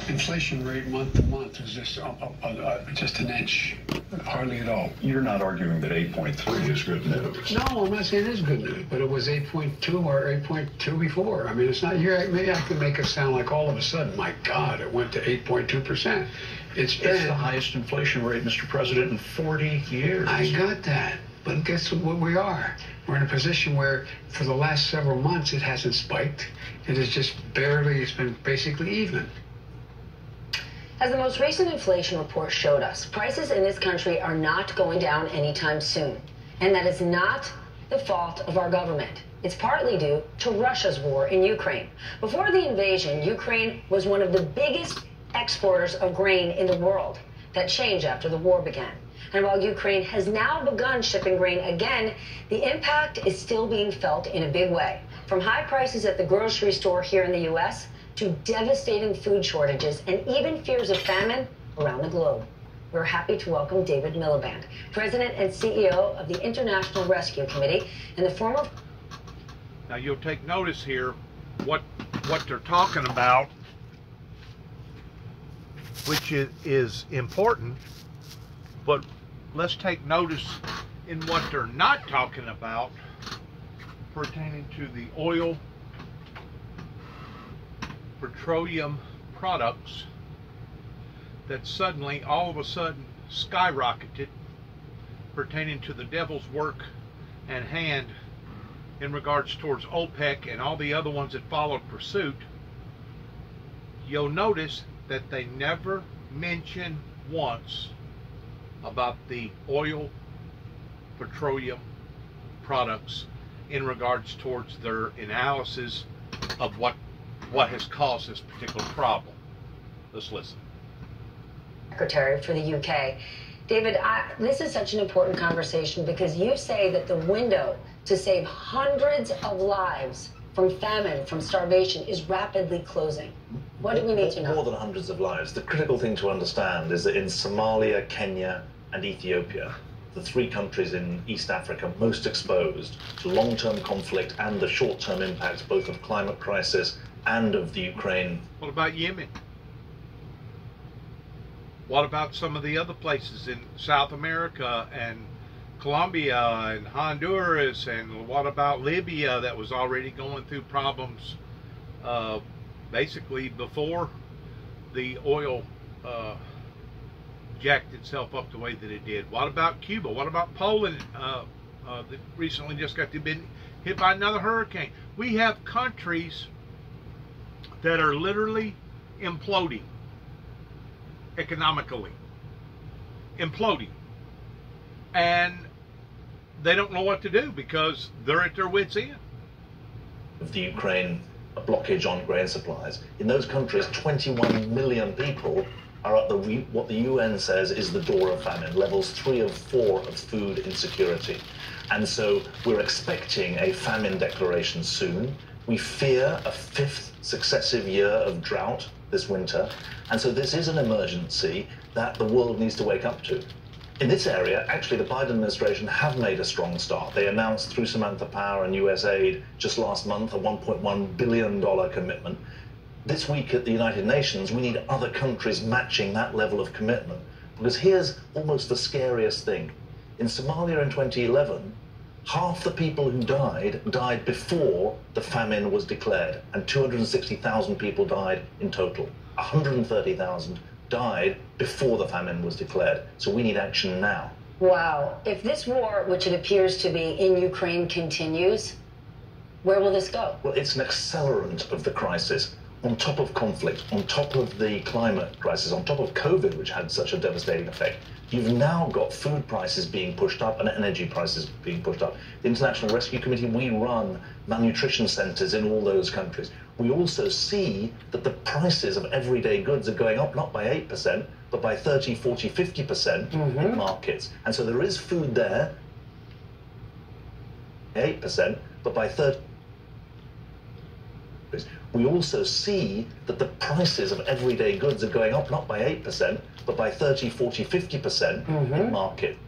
inflation rate month to month is just an inch, hardly at all. You're not arguing that 8.3 is good news. No, I'm not saying it is good news, but it was 8.2 or 8.2 before. I mean, it's not, maybe I can make it sound like all of a sudden, my God, it went to 8.2%. It's the highest inflation rate, Mr. President, in 40 years. I got that. But guess what we are? We're in a position where for the last several months it hasn't spiked. It is just barely, it's been basically even. As the most recent inflation report showed us, prices in this country are not going down anytime soon. And that is not the fault of our government. It's partly due to Russia's war in Ukraine. Before the invasion, Ukraine was one of the biggest exporters of grain in the world. That changed after the war began. And while Ukraine has now begun shipping grain again, the impact is still being felt in a big way. From high prices at the grocery store here in the U.S. to devastating food shortages and even fears of famine around the globe. We're happy to welcome David Miliband, President and CEO of the International Rescue Committee and the former... Now you'll take notice here what they're talking about, which is important, but let's take notice in what they're not talking about pertaining to the oil, petroleum products that suddenly, all of a sudden, skyrocketed pertaining to the devil's work and hand in regards towards OPEC and all the other ones that followed pursuit. You'll notice that they never mention once about the oil, petroleum products in regards towards their analysis of what has caused this particular problem. Let's listen. Secretary for the UK. David, this is such an important conversation because you say that the window to save hundreds of lives from famine, from starvation, is rapidly closing. What do we need to know? More than hundreds of lives. The critical thing to understand is that in Somalia, Kenya, and Ethiopia, the three countries in East Africa most exposed to long-term conflict and the short-term impacts both of climate crisis and of the Ukraine. What about Yemen? What about some of the other places in South America and Colombia and Honduras, and what about Libya that was already going through problems basically before the oil jacked itself up the way that it did? What about Cuba? What about Poland that recently just got been hit by another hurricane? We have countries that are literally imploding economically, imploding, and they don't know what to do because they're at their wits' end. Of the Ukraine, a blockage on grain supplies. In those countries, 21 million people are at what the UN says is the door of famine, levels 3 of 4 of food insecurity. And so we're expecting a famine declaration soon. We fear a 5th successive year of drought this winter. And so this is an emergency that the world needs to wake up to. In this area, actually, the Biden administration have made a strong start. They announced through Samantha Power and USAID just last month a $1.1 billion commitment. This week at the United Nations, we need other countries matching that level of commitment. Because here's almost the scariest thing. In Somalia in 2011, half the people who died before the famine was declared, and 260,000 people died in total. 130,000 died before the famine was declared. So we need action now. Wow. If this war, which it appears to be in Ukraine, continues, where will this go? Well, it's an accelerant of the crisis. On top of conflict, on top of the climate crisis, on top of COVID, which had such a devastating effect, you've now got food prices being pushed up and energy prices being pushed up. The International Rescue Committee, we run malnutrition centers in all those countries. We also see that the prices of everyday goods are going up, not by 8%, but by 30, 40, 50% in markets. And so there is food there, 8%, but by 30. We also see that the prices of everyday goods are going up, not by 8%, but by 30, 40, 50% in market.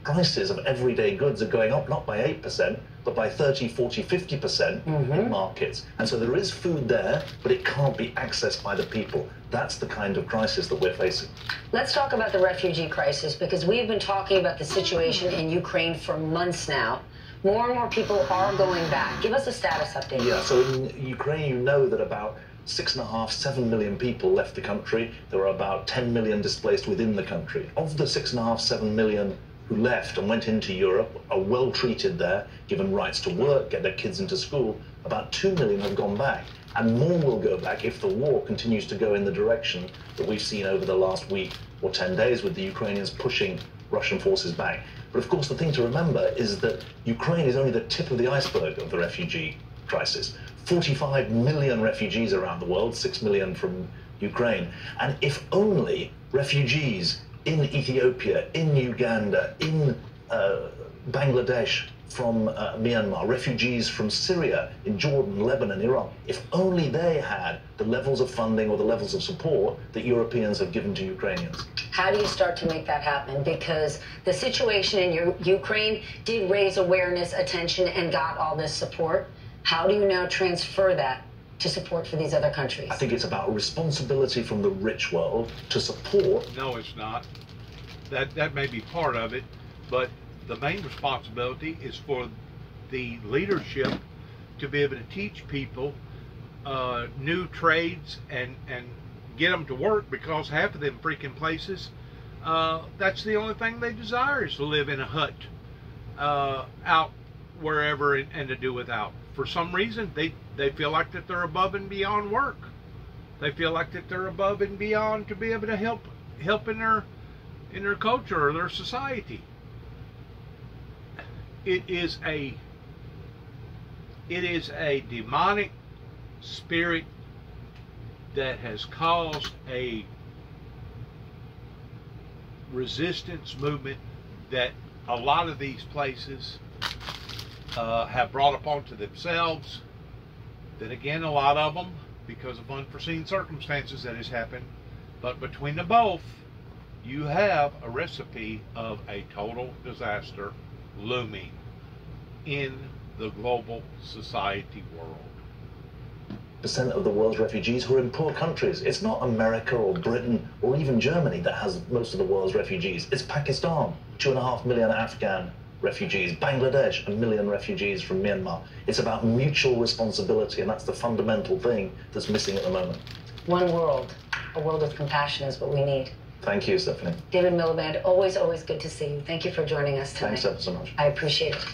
Prices of everyday goods are going up, not by 8%, but by 30, 40, 50% in markets. And so there is food there, but it can't be accessed by the people. That's the kind of crisis that we're facing. Let's talk about the refugee crisis, because we've been talking about the situation in Ukraine for months now. More and more people are going back. Give us a status update. Yeah, so in Ukraine, you know that about 6.5, 7 million people left the country. There are about 10 million displaced within the country. Of the 6.5, 7 million who left and went into Europe, are well treated there, given rights to work, get their kids into school, about 2 million have gone back. And more will go back if the war continues to go in the direction that we've seen over the last week or 10 days, with the Ukrainians pushing Russian forces back. But of course, the thing to remember is that Ukraine is only the tip of the iceberg of the refugee crisis. 45 million refugees around the world, 6 million from Ukraine. And if only refugees in Ethiopia, in Uganda, in Bangladesh, from Myanmar, refugees from Syria, in Jordan, Lebanon, Iran, if only they had the levels of funding or the levels of support that Europeans have given to Ukrainians. How do you start to make that happen? Because the situation in Ukraine did raise awareness, attention, and got all this support. How do you now transfer that to support for these other countries? I think it's about responsibility from the rich world to support. No, it's not. That may be part of it, but the main responsibility is for the leadership to be able to teach people new trades and get them to work, because half of them freaking places, that's the only thing they desire, is to live in a hut out wherever and to do without. For some reason, they feel like that they're above and beyond work. They feel like that they're above and beyond to be able to help in their culture or their society. It is a demonic spirit that has caused a resistance movement that a lot of these places have brought upon to themselves. Then again, a lot of them because of unforeseen circumstances that has happened. But between the both, you have a recipe of a total disaster looming in the global society world. Percent of the world's refugees who are in poor countries. It's not America or Britain or even Germany that has most of the world's refugees. It's Pakistan, 2.5 million Afghan refugees, Bangladesh, 1 million refugees from Myanmar. It's about mutual responsibility, and that's the fundamental thing that's missing at the moment. One world, a world of compassion is what we need. Thank you, Stephanie. David Miliband, always good to see you. Thank you for joining us tonight. Thanks ever so much. I appreciate it.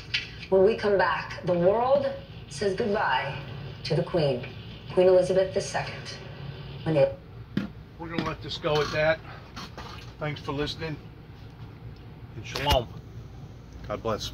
When we come back, the world says goodbye to the Queen, Queen Elizabeth II. We're going to let this go at that. Thanks for listening, and shalom. God bless.